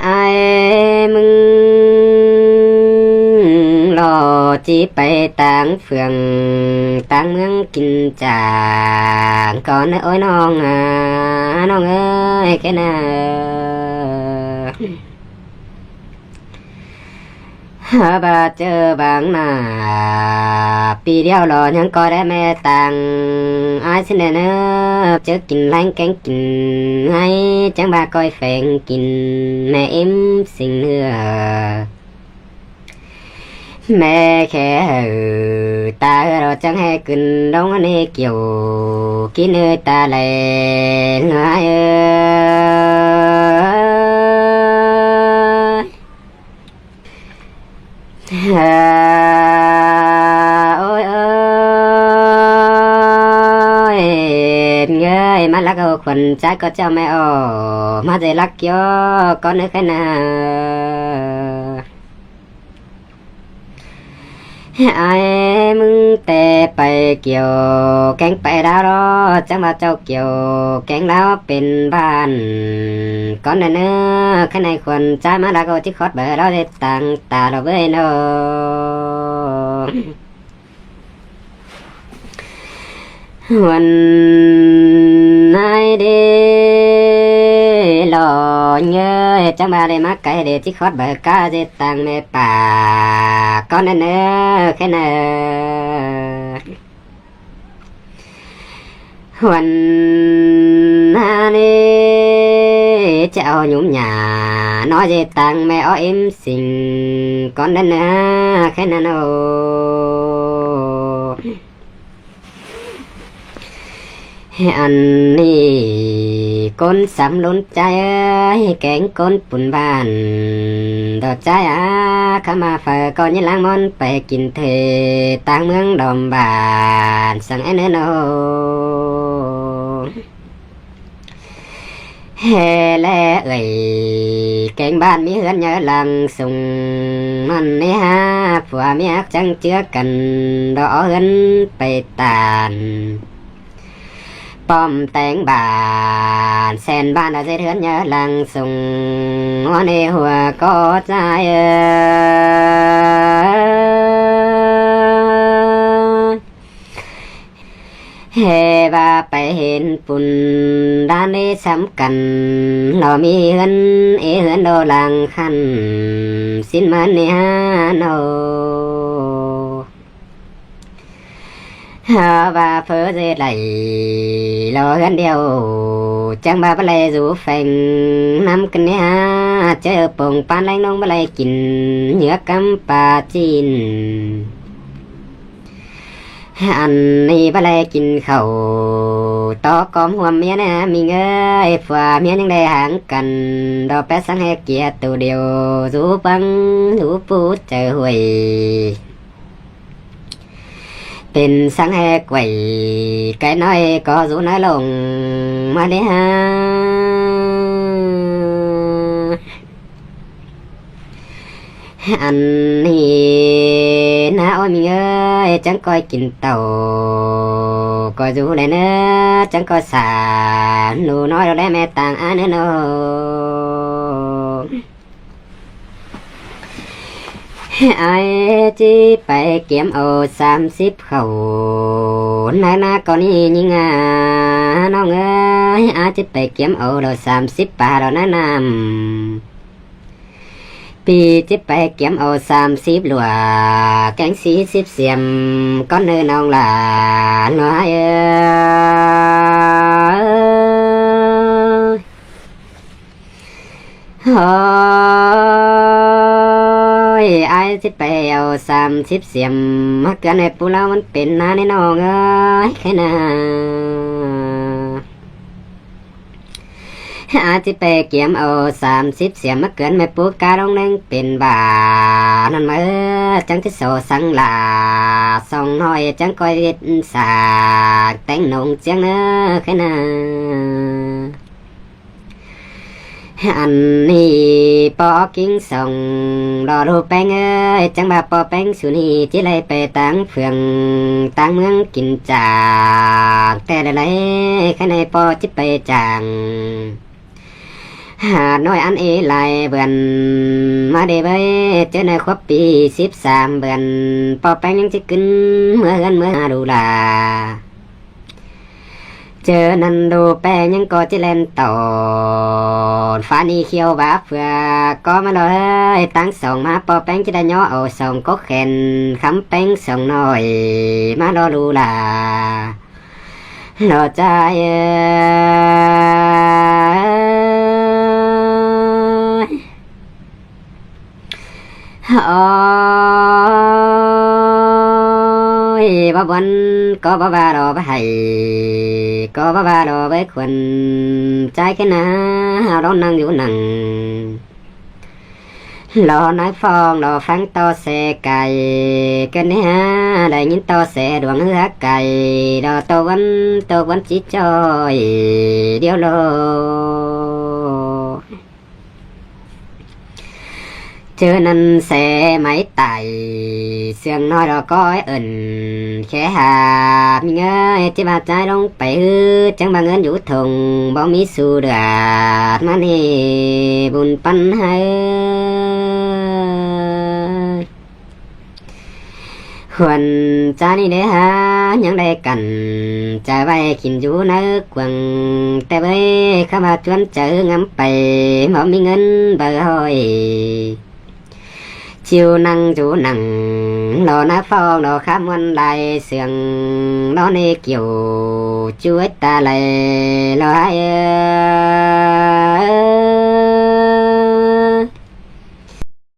ไอ้มึงรอจีไปต่างเฟืองต่างเมืองกินจางก่อนโอ้ยน้องน้องเอ้ยแค่น่ะบาเจอบางหน้าปีเดียวรอยังก็ได้แม่ตังอายสิเนอเจอกินแรงแกงกินให้จังบาก้อยแฝงกินแม่อิ่มสิ่งเนื้อแม่แค่ตาเราจังให้ขึ้นดงนี่เกี่ยวกินเนื้อตาไหลเงยโอ้ยเอ้ยเงยมาลักเอาขวัญใจก็เจ้าไม่ออกมาได้ลักย่อก็นึกแค่น่ะไอ้มึงแต่ไปเกี่ยวแกงไปดาวรอจังว่าเจ้าเกี่ยวแกงแล้วเป็นบ้านก่อนเนื้อข้างในควรใจมาลักเอาที่คอดเบอร์เราได้ตังตาเราเว้ยเนาะวันไหนเด้หล่อเงยจังมาได้มาไกลเด้ที่คอดเบอร์ก้าได้ตังในป่าก่อนเนื้อแค่น่ะวันนี้เจ้าหยุ่มหยาน้อยได้ตังแม่อ้ออิ่มสิ่งก่อนเนื้อแค่นั้นโออันนี้คนสำล้นใจแกงคนปุ่นบ้านดอกใจเข้ามาเฟอก่อนยันล้างมอนไปกินเทต่างเมืองดอมบานสั่งไอ้เนื้อโนเฮแลเอ่ยแกงบ้านมีเฮือนเยอะลังสุงมันนี่ฮะผัวเมียจังเจือกันดอกเฮือนไปตานป้อมแต่งบ้านแสนบ้านอาจจะเฮือนเยอะลังสุงหัวในหัวก็ใจเฮว่าไปเห็นปุ่นด้านนี้สำคัญเรามีเฮือนเฮือนโดลังคันสิ้นมันเนี่ยโนว่าเพ้อเจไหลรอกันเดียวจังบาปะเลยจูแฝงน้ำกันเนี่ยเจอปงปานแรงน้องบะเลยกินเหนือกำปลาจีนอันนี้บะเลยกินข้าวตอกอมหัวเมียนะมีเงยฝ่าเมียยังได้ห่างกันดอกแปะสังให้เกียรตัวเดียวจูปังจูปูเจอหวยเป็นสังแหกไว้ไก่น้อยก็สูน้อยลงมาเลยฮะอันนี้น้าอ้อยมีเอ้ยจังก้อยกินเต่าก็อยู่ในเนื้อจังก้อยสาหนูน้อยเราได้แม่ต่างอันเนื้อโนไอ้จีไปเก็บเอา30เข้านาก่อนนี้ยิงน้องเอ้ยอาจีไปเก็บเอาเรา30ป่าเรานำปีจีไปเก็บเอา30หลัวแกง40เสียมก้อนเนื้อน้องหลานน้อยไอ้สิไปเอา30เสียมมาเกินให้ปูเรามันเป็นนาในน้องเอ้ยแค่น่ะอาสิไปเก็บเอา30เสียมมาเกินให้ปูกาลงนึงเป็นบานั่นมาจังที่โซสังลาส่องน้อยจังก้อยเฮ็ดสากแต่งนงเจียงเน้อแค่น่ะอันนี้ปอกิ้งส่งรอรูปแป้งเอ้ยจังบาปอแป้งสุนีที่ไรไปต่างเฟืองต่างเมืองกินจากแต่ละไรข้างในปอจิไปจาง หาน้อยอันเอไหลเบือนมาได้เบ้เจอในครบปี13เบือนปอแป้งยังจะกินเมื่อกันเมื่อดูลาเจอนันดูแป้งยังก็จะเล่นต่อฟ้านี่เขียวบาเพื่อก็มาเลยตั้งสองมาปอแป้งจะได้ย่อเอาสองก็แขนคำแป้งสองหน่อยมารอดูลารอใจโอ้ยบ่บนก็บ่บาดอไปให้ก็บ่บาดอไปควรใจแค่นะเรานั่งอยู่นั่งรอน้อยฟองรอฟังต่อเสไก่กันเนี่ยได้ยินต่อเสดวงเหือไก่รอตัววันจิจอยเดียวโลเจอนั่นเสไม้ไต่เสียงน้อยรอก้อยเอิ่นแค่หามีเงยจิบาใจลงไปจังบางเงินอยู่ทงบ่มีสูเดือดมานี่บุญปันให้ควรจานี่เด้ฮะยังได้กันจะไว้กินอยู่ในกวงแต่เบ้ข้ามาชวนเจองำไปบ่มีเงินเบอร์หอยchiều năng chú năng lo na phong lo khám quan lại sườn nó nê kiểu chú ta lại lo hai